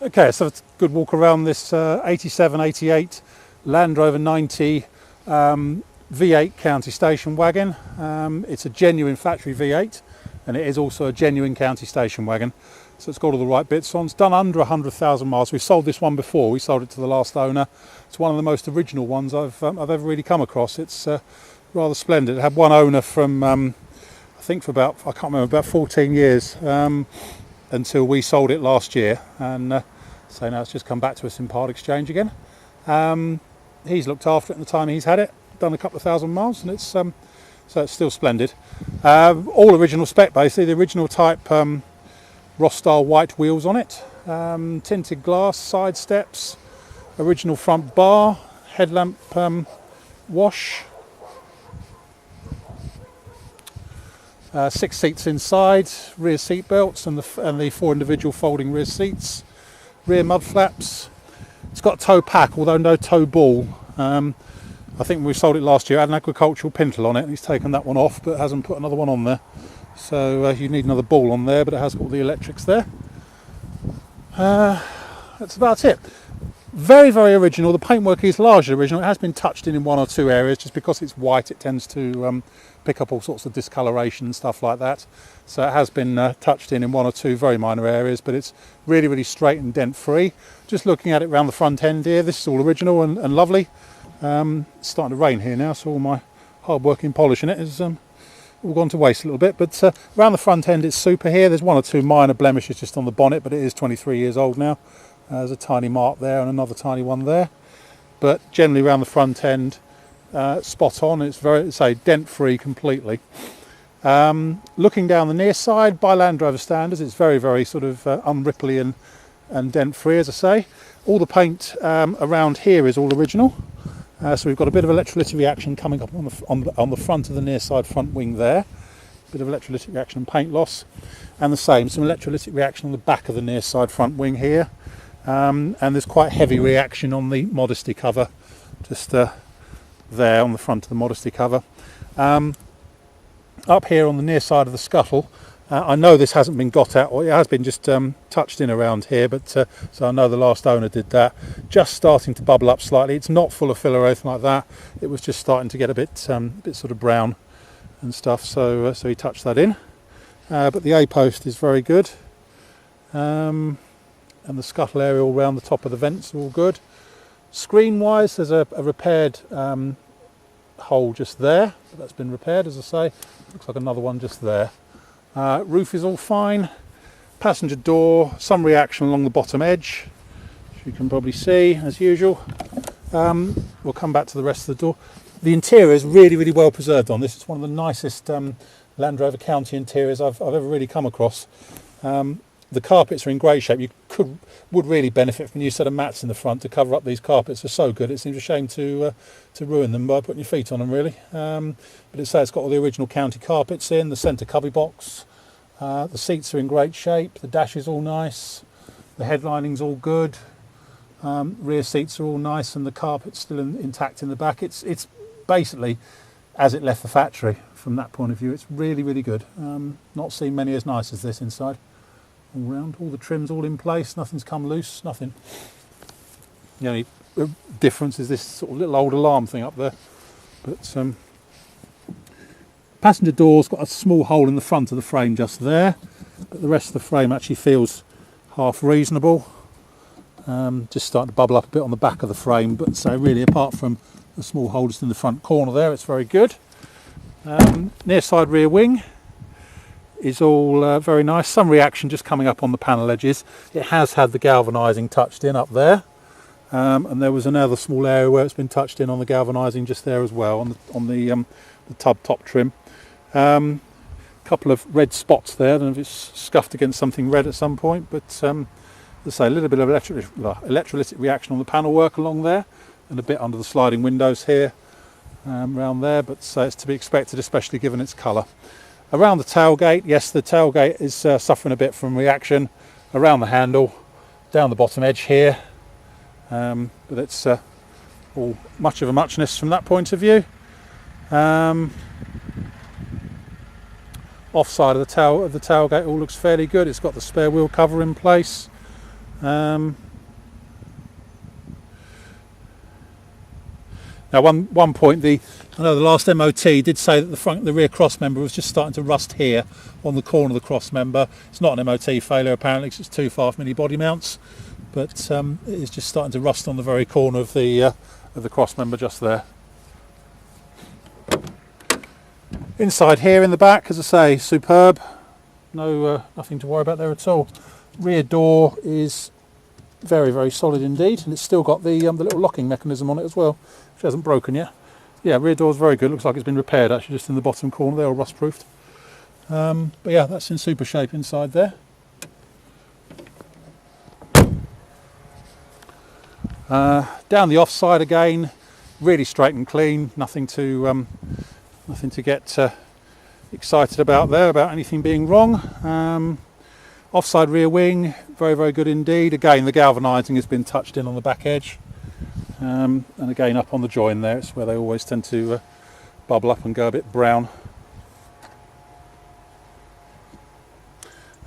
Okay, so it's a good walk around this 87, 88 Land Rover 90 V8 county station wagon. It's a genuine factory V8 and it is also a genuine county station wagon. So it's got all the right bits on. It's done under 100,000 miles. We've sold this one before. We sold it to the last owner. It's one of the most original ones I've ever really come across. It's rather splendid. It had one owner from I think for about, I can't remember, about 14 years until we sold it last year, and so now it's just come back to us in part exchange again. He's looked after it in the time he's had it, done a couple of thousand miles, and it's so it's still splendid. All original spec basically, the original type Ross style white wheels on it, tinted glass, side steps, original front bar, headlamp wash. 6 seats inside, rear seat belts and the 4 individual folding rear seats, rear mud flaps. It's got a tow pack, although no tow ball. I think when we sold it last year, it had an agricultural pintle on it, and he's taken that one off, but hasn't put another one on there. So you need another ball on there, but it has got all the electrics there. That's about it. Very, very original. The paintwork is largely original. It has been touched in one or two areas. Just because it's white, it tends to pick up all sorts of discoloration and stuff like that. So it has been touched in one or two very minor areas, but it's really, really straight and dent free. Just looking at it around the front end here, this is all original and lovely. It's starting to rain here now, so all my hard work in polishing it is all gone to waste a little bit. But around the front end it's super here. There's one or two minor blemishes just on the bonnet, but it is 23 years old now. There's a tiny mark there and another tiny one there, but generally around the front end spot on. It's very, say, dent free completely. Looking down the near side, by Land Rover standards, it's very, very sort of unripply and dent free, as I say. All the paint around here is all original. So we've got a bit of electrolytic reaction coming up on the front of the near side front wing there. Bit of electrolytic reaction and paint loss, and the same, some electrolytic reaction on the back of the near side front wing here. And there's quite heavy reaction on the modesty cover, just there on the front of the modesty cover. Up here on the near side of the scuttle, I know this hasn't been got at, or it has been just touched in around here, but so I know the last owner did that. Just starting to bubble up slightly. It's not full of fill or anything like that. It was just starting to get a bit sort of brown and stuff, so he touched that in. But the A-post is very good. And the scuttle area all around the top of the vents are all good. Screen wise, there's a repaired hole just there, but that's been repaired, as I say. Looks like another one just there. Roof is all fine. Passenger door, some reaction along the bottom edge, which you can probably see as usual. We'll come back to the rest of the door. The interior is really, really well preserved on this. It's one of the nicest Land Rover County interiors I've ever really come across. The carpets are in great shape. You would really benefit from a new set of mats in the front to cover up these carpets. They're so good. It seems a shame to ruin them by putting your feet on them, really. But it's got all the original county carpets in, the centre cubby box. The seats are in great shape. The dash is all nice. The headlining's all good. Rear seats are all nice, and the carpet's still intact in the back. It's basically as it left the factory from that point of view. It's really, really good. Not seen many as nice as this inside. All round, all the trim's all in place, nothing's come loose, nothing. The only difference is this sort of little old alarm thing up there. But passenger door's got a small hole in the front of the frame just there, but the rest of the frame actually feels half reasonable. Just starting to bubble up a bit on the back of the frame, but so really apart from the small hole just in the front corner there, it's very good. Near side rear wing is all very nice. Some reaction just coming up on the panel edges. It has had the galvanising touched in up there, and there was another small area where it's been touched in on the galvanising just there as well, on the tub top trim. Couple of red spots there. I don't know if it's scuffed against something red at some point, but as I say, a little bit of electrolytic reaction on the panel work along there, and a bit under the sliding windows here, around there, but it's to be expected, especially given its colour. Around the tailgate, yes, the tailgate is suffering a bit from reaction around the handle, down the bottom edge here, but it's all much of a muchness from that point of view. Offside of the tailgate all looks fairly good. It's got the spare wheel cover in place. Now, one point, I know the last MOT did say that the rear cross member was just starting to rust here on the corner of the cross member. It's not an MOT failure apparently, because it's 2 5mm body mounts, but it is just starting to rust on the very corner of the cross member just there. Inside here in the back, as I say, superb. No, nothing to worry about there at all. Rear door is very, very solid indeed, and it's still got the little locking mechanism on it as well, which hasn't broken yet. Yeah, rear door is very good. Looks like it's been repaired actually, just in the bottom corner. They're all rust proofed. But yeah, that's in super shape inside there. Down the offside again, really straight and clean. Nothing to get excited about there, about anything being wrong. Offside rear wing, very, very good indeed. Again, the galvanising has been touched in on the back edge. And again, up on the join there, it's where they always tend to bubble up and go a bit brown.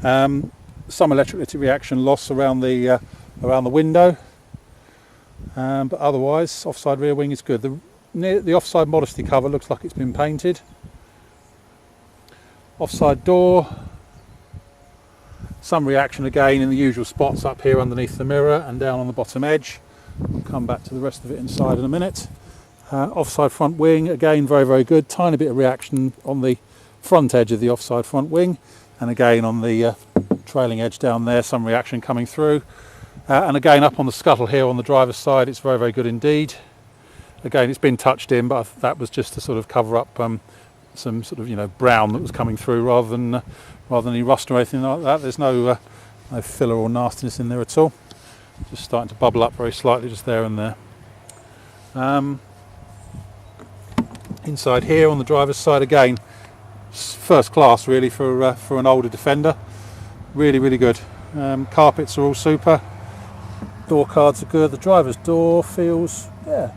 Some electrolytic reaction loss around the window, but otherwise, offside rear wing is good. The offside modesty cover looks like it's been painted. Offside door, some reaction again in the usual spots up here underneath the mirror and down on the bottom edge. We'll come back to the rest of it inside in a minute. Offside front wing, again very, very good. Tiny bit of reaction on the front edge of the offside front wing, and again on the trailing edge down there, some reaction coming through. And again up on the scuttle here on the driver's side, it's very, very good indeed. Again, it's been touched in, but that was just to sort of cover up some sort of brown that was coming through, rather than any rust or anything like that. There's no filler or nastiness in there at all. Just starting to bubble up very slightly just there and there. Inside here on the driver's side again, first class really for an older Defender. Really, really good. Carpets are all super. Door cards are good. The driver's door feels, yeah.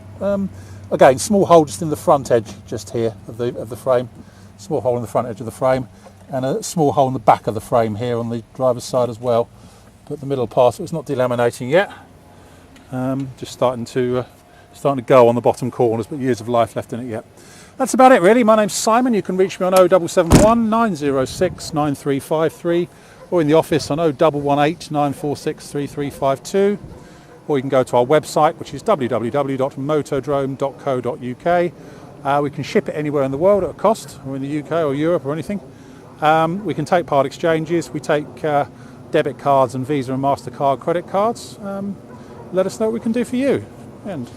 Again, small hole just in the front edge, just here of the frame. Small hole in the front edge of the frame, and a small hole in the back of the frame here on the driver's side as well. But the middle part, it's not delaminating yet. Just starting to go on the bottom corners, but years of life left in it yet. That's about it really. My name's Simon. You can reach me on 0771 906 9353, or in the office on 0118 946 3352. Or you can go to our website, which is www.motodrome.co.uk. We can ship it anywhere in the world at a cost, or in the UK or Europe or anything. We can take part exchanges. We take debit cards and Visa and MasterCard credit cards. Let us know what we can do for you. And